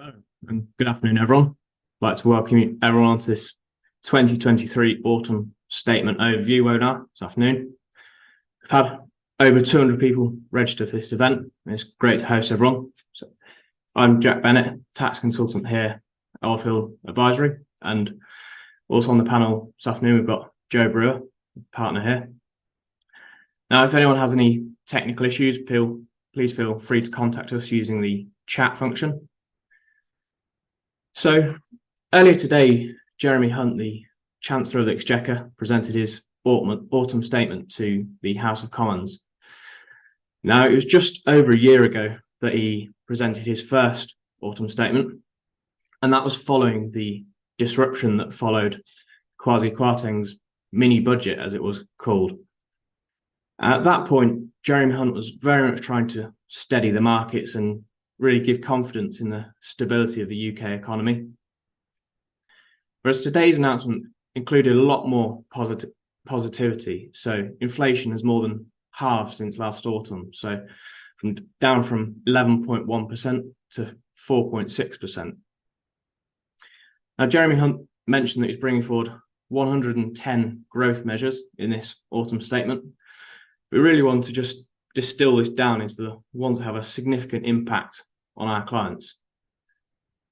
Hello, and good afternoon, everyone. I'd like to welcome everyone onto this 2023 Autumn Statement Overview webinar this afternoon. We've had over 200 people register for this event, and it's great to host everyone. So, I'm Jack Bennett, tax consultant here at Oldfield Advisory, and also on the panel this afternoon we've got Joe Brewer, partner here. Now, if anyone has any technical issues, please feel free to contact us using the chat function. So earlier today, Jeremy Hunt, the Chancellor of the Exchequer, presented his autumn statement to the House of Commons. Now, it was just over a year ago that he presented his first autumn statement, and that was following the disruption that followed Kwasi Kwarteng's mini budget, as it was called. At that point, Jeremy Hunt was very much trying to steady the markets and really give confidence in the stability of the UK economy. Whereas today's announcement included a lot more positivity. So inflation has more than halved since last autumn. So down from 11.1% to 4.6%. Now, Jeremy Hunt mentioned that he's bringing forward 110 growth measures in this autumn statement. We really want to just distill this down into the ones that have a significant impact on our clients.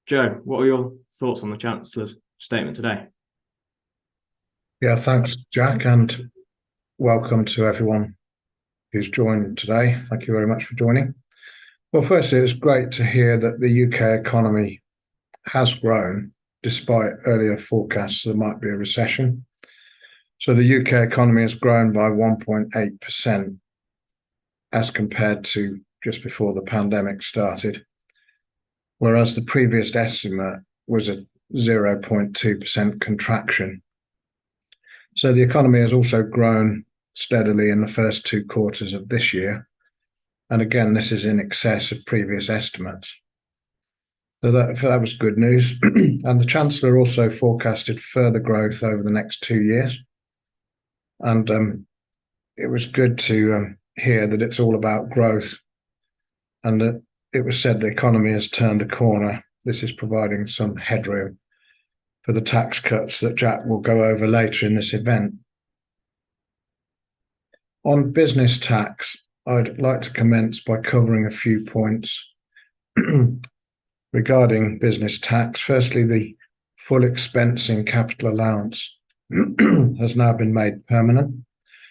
Joe, what are your thoughts on the Chancellor's statement today? Yeah, thanks, Jack, and welcome to everyone who's joined today. Thank you very much for joining. Well, firstly, it's great to hear that the UK economy has grown despite earlier forecasts there might be a recession. So the UK economy has grown by 1.8% as compared to just before the pandemic started, whereas the previous estimate was a 0.2% contraction. So the economy has also grown steadily in the first 2 quarters of this year. And again, this is in excess of previous estimates. So that was good news. And the Chancellor also forecasted further growth over the next 2 years. And it was good to hear that it's all about growth, and that it was said the economy has turned a corner. This is providing some headroom for the tax cuts that Jack will go over later in this event. On business tax, I'd like to commence by covering a few points regarding business tax. Firstly, the full expensing capital allowance has now been made permanent.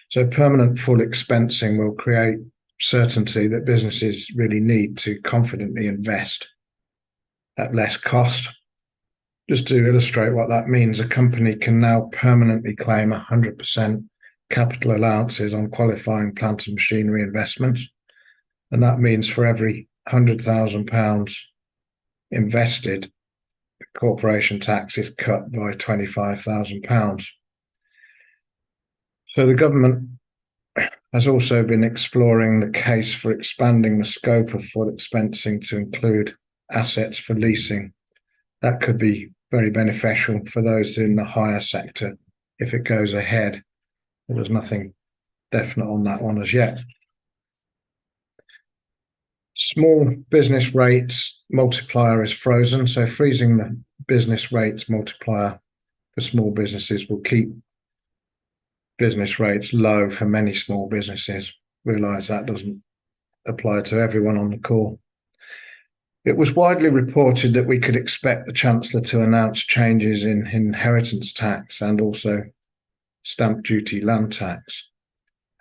So permanent full expensing will create certainty that businesses really need to confidently invest at less cost. Just to illustrate what that means, a company can now permanently claim 100% capital allowances on qualifying plant and machinery investments. And that means for every £100,000 invested, corporation tax is cut by £25,000. So the government has also been exploring the case for expanding the scope of full expensing to include assets for leasing. That could be very beneficial for those in the hire sector if it goes ahead. There's nothing definite on that one as yet. Small business rates multiplier is frozen, so freezing the business rates multiplier for small businesses will keep business rates low for many small businesses. Realise that doesn't apply to everyone on the call. It was widely reported that we could expect the Chancellor to announce changes in inheritance tax and also stamp duty land tax.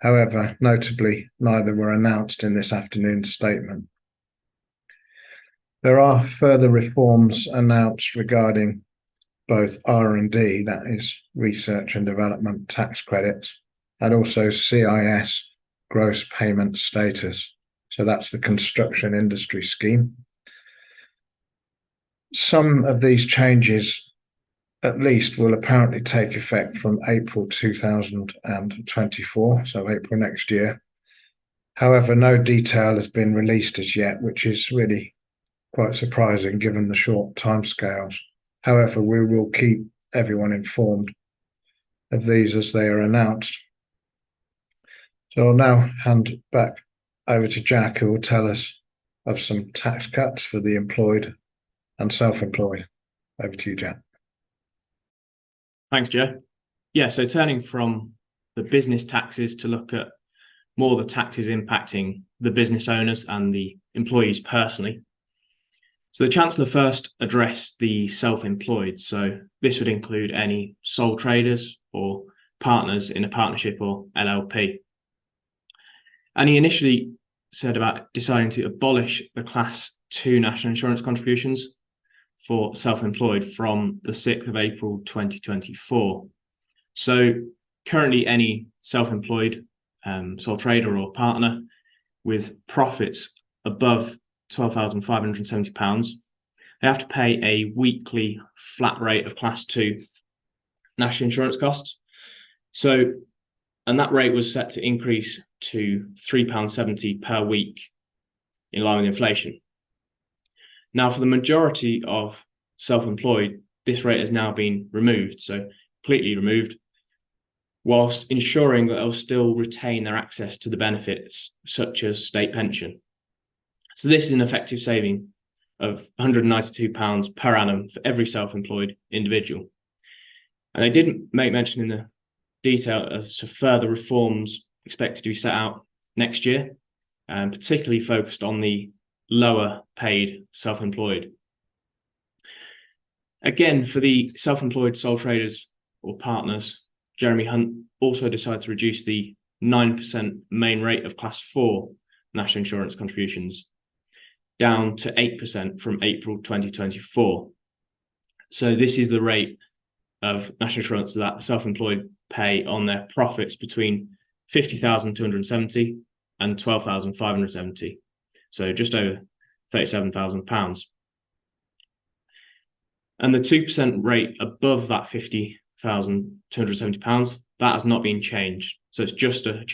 However, notably, neither were announced in this afternoon's statement. There are further reforms announced regarding both R&D, that is research and development tax credits, and also CIS, gross payment status. So that's the construction industry scheme. Some of these changes, at least, will apparently take effect from April 2024, so April next year. However, no detail has been released as yet, which is really quite surprising given the short timescales. However, we will keep everyone informed of these as they are announced. So I'll now hand back over to Jack, who will tell us of some tax cuts for the employed and self-employed. Over to you, Jack. Thanks, Joe. Yeah, so turning from the business taxes to look at more the taxes impacting the business owners and the employees personally. So the Chancellor first addressed the self-employed. So this would include any sole traders or partners in a partnership or LLP. And he initially said about deciding to abolish the Class 2 national insurance contributions for self-employed from the 6th of April 2024. So currently any self-employed sole trader or partner with profits above £12,570, they have to pay a weekly flat rate of Class 2 national insurance costs. So, and that rate was set to increase to £3.70 per week in line with inflation. Now, for the majority of self-employed, this rate has now been removed, so completely removed, whilst ensuring that they'll still retain their access to the benefits, such as state pension. So this is an effective saving of £192 per annum for every self-employed individual. And they didn't make mention in the detail as to further reforms expected to be set out next year, and particularly focused on the lower paid self-employed. Again, for the self-employed sole traders or partners, Jeremy Hunt also decided to reduce the 9% main rate of Class 4 national insurance contributions down to 8% from April 2024. So this is the rate of national insurance that self-employed pay on their profits between £50,270 and £12,570. So just over £37,000. And the 2% rate above that £50,270, that has not been changed. So it's just a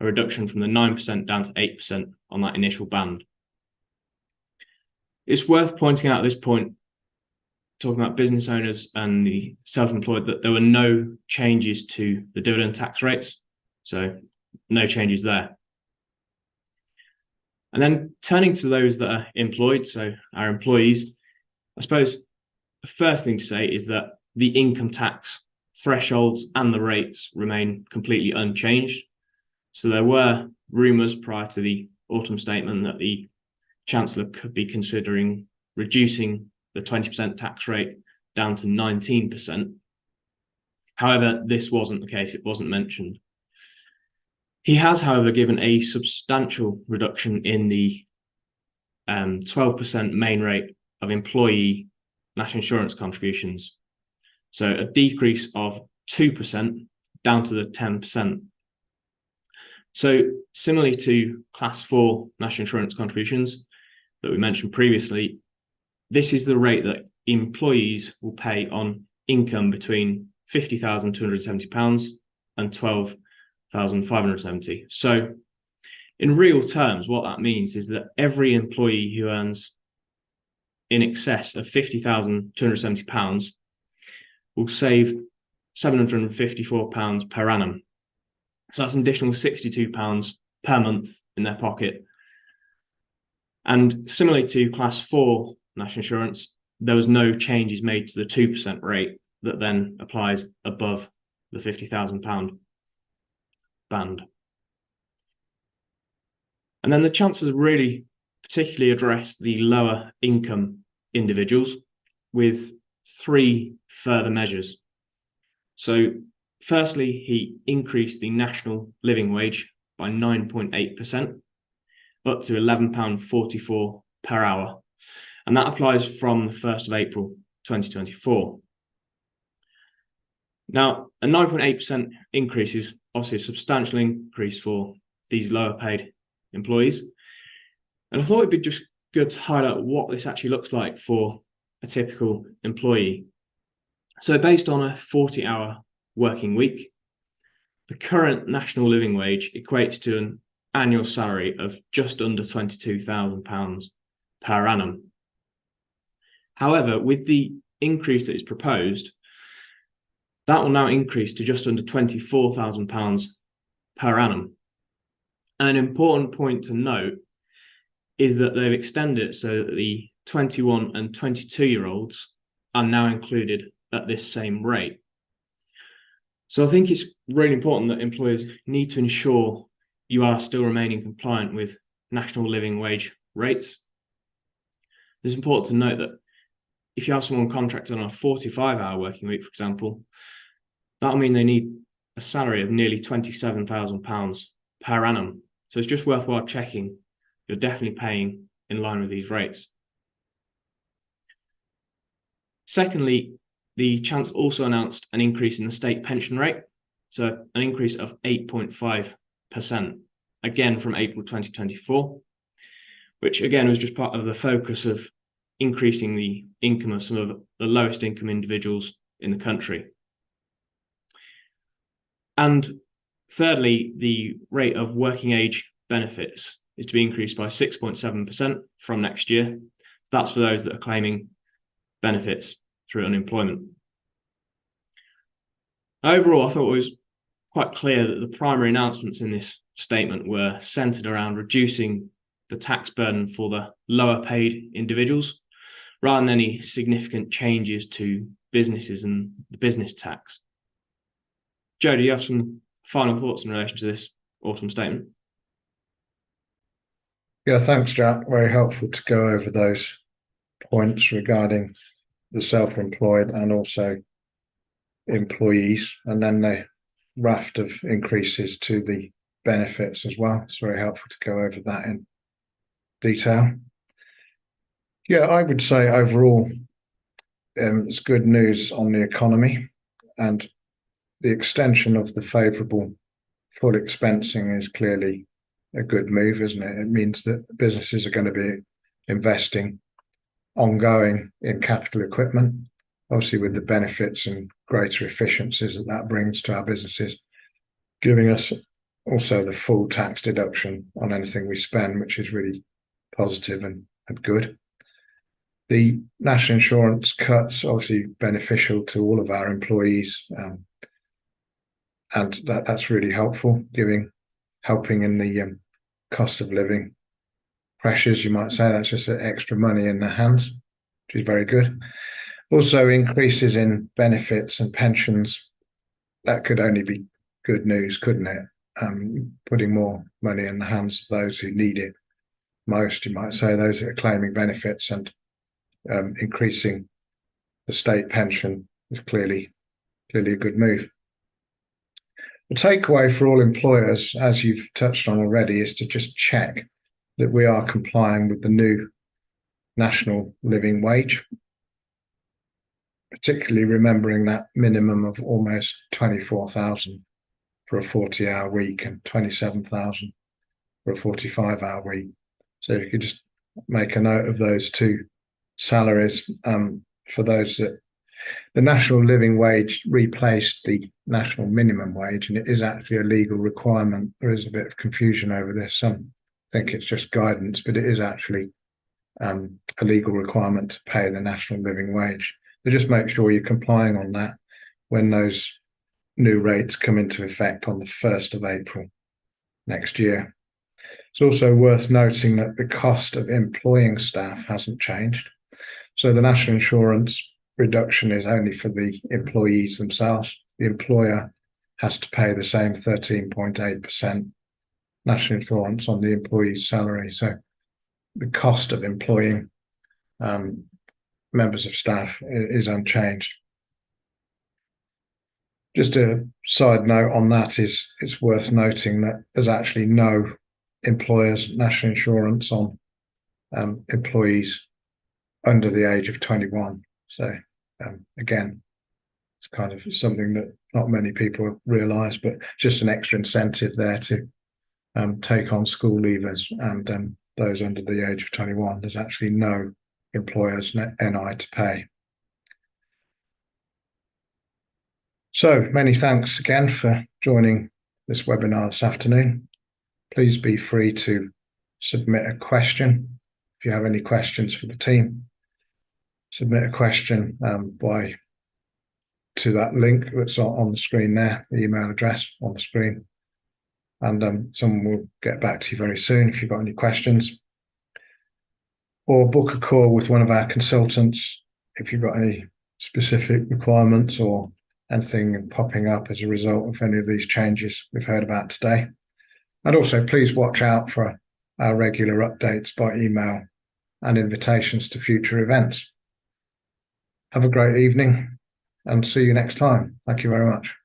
reduction from the 9% down to 8% on that initial band. It's worth pointing out at this point, talking about business owners and the self-employed, that there were no changes to the dividend tax rates. So no changes there. And then turning to those that are employed, so our employees, I suppose the first thing to say is that the income tax thresholds and the rates remain completely unchanged. So there were rumours prior to the autumn statement that the Chancellor could be considering reducing the 20% tax rate down to 19%. However, this wasn't the case. It wasn't mentioned. He has, however, given a substantial reduction in the 12% main rate of employee national insurance contributions. So a decrease of 2% down to the 10%. So similarly to Class 4 national insurance contributions that we mentioned previously, this is the rate that employees will pay on income between £50,270 and £12,570. So in real terms, what that means is that every employee who earns in excess of £50,270 will save £754 per annum. So that's an additional £62 per month in their pocket. And similarly to Class 4 national insurance, there was no changes made to the 2% rate that then applies above the £50,000 band. And then the Chancellor really particularly addressed the lower income individuals with 3 further measures. So firstly, he increased the national living wage by 9.8%, up to £11.44 per hour. And that applies from the 1st of April 2024. Now, a 9.8% increase is obviously a substantial increase for these lower paid employees. And I thought it'd be just good to highlight what this actually looks like for a typical employee. So based on a 40-hour working week, the current national living wage equates to an annual salary of just under £22,000 per annum. However, with the increase that is proposed, that will now increase to just under £24,000 per annum. And an important point to note is that they've extended it so that the 21 and 22-year-olds are now included at this same rate. So I think it's really important that employers need to ensure you are still remaining compliant with national living wage rates. It's important to note that if you have someone contracted on a 45-hour working week, for example, that'll mean they need a salary of nearly £27,000 per annum. So it's just worthwhile checking you're definitely paying in line with these rates. Secondly, the Chancellor also announced an increase in the state pension rate, so an increase of 8.5%, again from April 2024, which again was just part of the focus of increasing the income of some of the lowest income individuals in the country. And thirdly, the rate of working age benefits is to be increased by 6.7% from next year. That's for those that are claiming benefits through unemployment. Overall, I thought it was quite clear that the primary announcements in this statement were centered around reducing the tax burden for the lower paid individuals, rather than any significant changes to businesses and the business tax. Joe, do you have some final thoughts in relation to this autumn statement? Yeah, thanks, Jack. Very helpful to go over those points regarding the self-employed and also employees, and then the raft of increases to the benefits as well. It's very helpful to go over that in detail. Yeah, I would say overall, it's good news on the economy, and the extension of the favourable full expensing is clearly a good move, isn't it? It means that businesses are going to be investing ongoing in capital equipment, obviously with the benefits and greater efficiencies that that brings to our businesses, giving us also the full tax deduction on anything we spend, which is really positive and good. The national insurance cuts obviously beneficial to all of our employees, and that's really helpful, helping in the cost of living pressures, you might say. That's just extra money in their hands, which is very good. Also, increases in benefits and pensions, that could only be good news, couldn't it? Putting more money in the hands of those who need it most, you might say, those that are claiming benefits, and increasing the state pension is clearly a good move. The takeaway for all employers, as you've touched on already, is to just check that we are complying with the new national living wage, particularly remembering that minimum of almost 24,000 for a 40-hour week and 27,000 for a 45-hour week. So if you could just make a note of those two salaries, for those that the national living wage replaced the national minimum wage, and it is actually a legal requirement. There is a bit of confusion over this. Some think it's just guidance, but it is actually a legal requirement to pay the national living wage. So just make sure you're complying on that when those new rates come into effect on the 1st of April next year. It's also worth noting that the cost of employing staff hasn't changed. So the national insurance reduction is only for the employees themselves. The employer has to pay the same 13.8% national insurance on the employee's salary. So the cost of employing members of staff is unchanged. Just a side note on that is it's worth noting that there's actually no employer's national insurance on employees under the age of 21. So again, it's kind of something that not many people realise, but just an extra incentive there to take on school leavers and those under the age of 21. There's actually no employer's NI to pay. So many thanks again for joining this webinar this afternoon. Please be free to submit a question. If you have any questions for the team, submit a question to that link that's on the screen there, the email address on the screen. And someone will get back to you very soon if you've got any questions. or book a call with one of our consultants if you've got any specific requirements or anything popping up as a result of any of these changes we've heard about today. And also, please watch out for our regular updates by email and invitations to future events. Have a great evening and see you next time. Thank you very much.